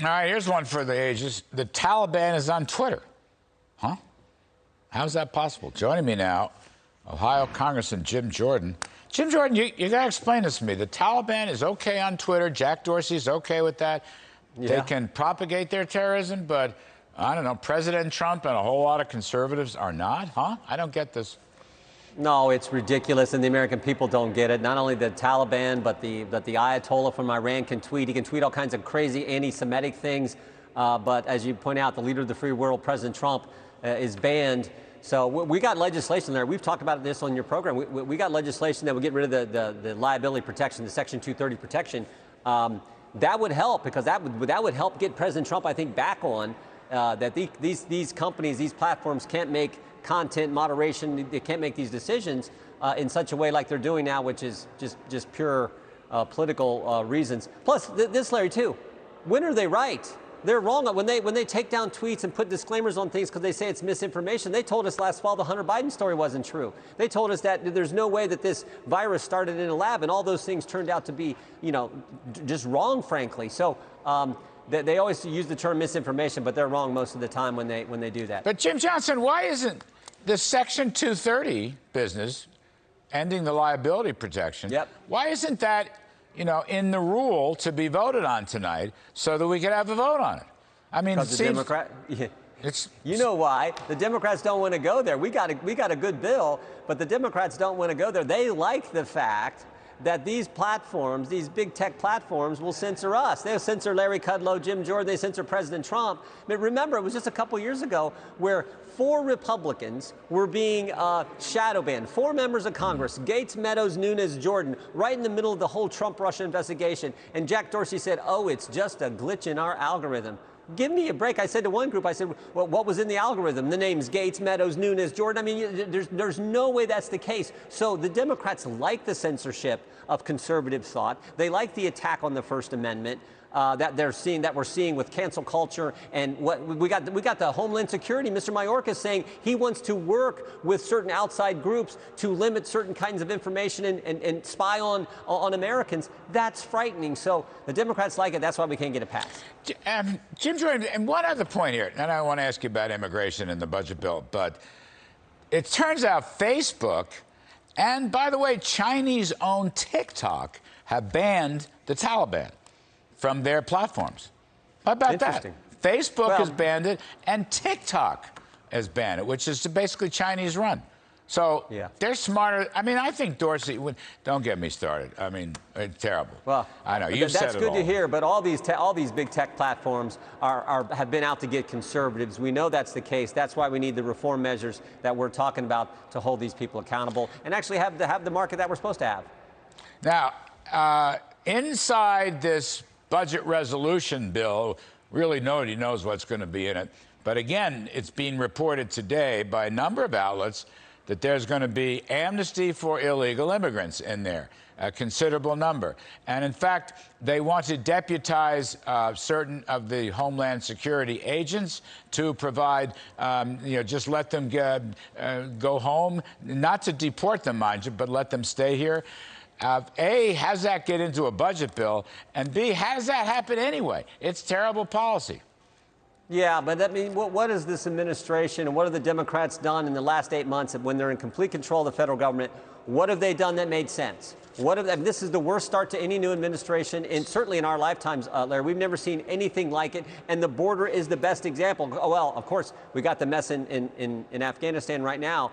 All right, here's one for the ages. The Taliban is on Twitter. Huh? How's that possible? Joining me now, Ohio Congressman Jim Jordan. Jim Jordan, you got to explain this to me. The Taliban is okay on Twitter. Jack Dorsey's okay with that. Yeah. They can propagate their terrorism, but, I don't know, President Trump and a whole lot of conservatives are not, huh? I don't get this. No, it's ridiculous, and the American people don't get it. Not only the Taliban, but the Ayatollah from Iran can tweet. He can tweet all kinds of crazy anti-Semitic things. But as you point out, the leader of the free world, President Trump, is banned. So we got legislation there. We've talked about this on your program. We got legislation that would get rid of the liability protection, the Section 230 protection. That would help, because that would help get President Trump, I think, back on that these companies, these platforms can't make content moderation. They can't make these decisions in such a way like they're doing now, which is just pure political reasons. Plus, this, Larry, too. When are they right? They're wrong. When they take down tweets and put disclaimers on things because they say it's misinformation, they told us last fall the Hunter Biden story wasn't true. They told us that there's no way that this virus started in a lab, and all those things turned out to be, just wrong, frankly. So they always use the term misinformation, but they're wrong most of the time when they do that. But Jim Johnson, why isn't the Section 230 business, ending the liability protection, why isn't that, in the rule to be voted on tonight so that we could have a vote on it? I mean, because the Democrat, you know why? The Democrats don't want to go there. We got a good bill, but the Democrats don't want to go there. They like the fact that these platforms, these big tech platforms, will censor us. They'll censor Larry Kudlow, Jim Jordan, they censor President Trump. But remember, it was just a couple years ago where 4 Republicans were being shadow banned. 4 members of Congress, Gates, Meadows, Nunes, Jordan, right in the middle of the whole Trump-Russia investigation. And Jack Dorsey said, oh, it's just a glitch in our algorithm. Give me a break. I said to one group, I said, well, what was in the algorithm? The names Gates, Meadows, Nunes, Jordan. I mean, there's no way that's the case. So the Democrats like the censorship of conservative thought. They like the attack on the First Amendment that we're seeing with cancel culture. And what we got the Homeland Security, Mr. Mayorkas, saying he wants to work with certain outside groups to limit certain kinds of information and spy on Americans. That's frightening. So the Democrats like it. That's why we can't get it passed. Jim Jordan, and one other point here, and I want to ask you about immigration and the budget bill, but it turns out Facebook, and by the way, Chinese-owned TikTok, have banned the Taliban from their platforms. How about that? Facebook has banned it, and TikTok has banned it, which is basically Chinese run. So they're smarter. I mean, I think Dorsey would. Don't get me started. I mean, it's terrible. Well, I know you said it all. That's good to hear. But all these big tech platforms have been out to get conservatives. We know that's the case. That's why we need the reform measures that we're talking about to hold these people accountable and actually have the market that we're supposed to have. Now, inside this budget resolution bill, really nobody knows what's going to be in it. But again, it's being reported today by a number of outlets that there's going to be amnesty for illegal immigrants in there, a considerable number. And in fact, they want to deputize certain of the Homeland Security agents to provide, just let them go home, not to deport them, mind you, but let them stay here. A, how does that get into a budget bill? And B, how does that happen anyway? It's terrible policy. Yeah, but that means what has this administration and what have the Democrats done in the last 8 months when they're in complete control of the federal government? What have they done that made sense? This is the worst start to any new administration, and certainly in our lifetimes, Larry. We've never seen anything like it, and the border is the best example. Oh, well, of course, we got the mess in Afghanistan right now.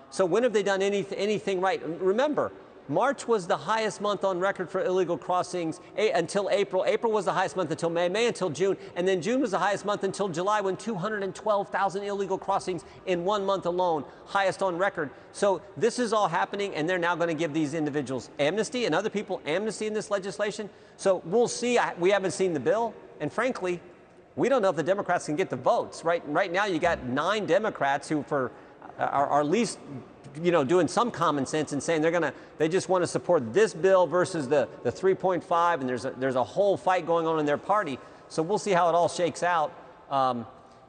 So when have they done anything right? Remember, March was the highest month on record for illegal crossings until April. April was the highest month until May, May until June, and then June was the highest month until July, when 212,000 illegal crossings in 1 month alone, highest on record. So this is all happening, and they're now going to give these individuals amnesty and other people amnesty in this legislation. So we'll see. We haven't seen the bill, and frankly, we don't know if the Democrats can get the votes. Right now, you got 9 Democrats who are at least doing some common sense and saying they just want to support this bill versus the 3.5, and there's a whole fight going on in their party. So we'll see how it all shakes out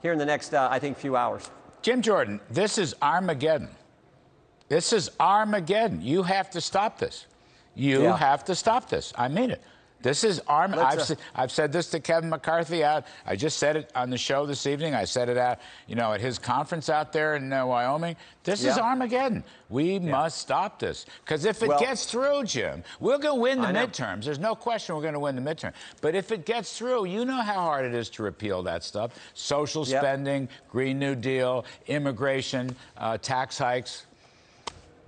here in the next, I think, few hours. Jim Jordan, this is Armageddon. This is Armageddon. You have to stop this. You have to stop this. I mean it. This is I've said this to Kevin McCarthy out. I just said it on the show this evening. I said it out, at his conference out there in Wyoming. This is Armageddon. We must stop this. Because if it gets through, Jim, we're going to win the midterms. There's no question we're going to win the midterm. But if it gets through, you know how hard it is to repeal that stuff. Social spending, Green New Deal, immigration, tax hikes.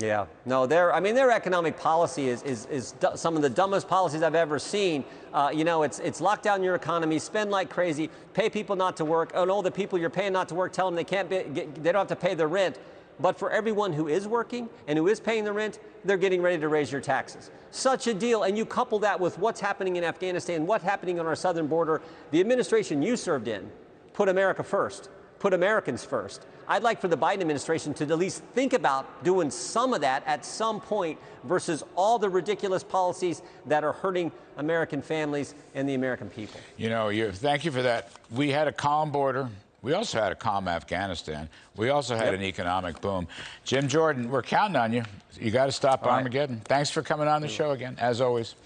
Yeah, no, their economic policy is some of the dumbest policies I've ever seen. It's lock down your economy, spend like crazy, pay people not to work. Oh no, the people you're paying not to work, tell them they don't have to pay their rent. But for everyone who is working and who is paying the rent, they're getting ready to raise your taxes. Such a deal, and you couple that with what's happening in Afghanistan, what's happening on our southern border. The administration you served in put America first. Put Americans first. I'd like for the Biden administration to at least think about doing some of that at some point versus all the ridiculous policies that are hurting American families and the American people. Thank you for that. We had a calm border. We also had a calm Afghanistan. We also had an economic boom. Jim Jordan, we're counting on you. You got to stop Armageddon. Thanks for coming on the show again, as always.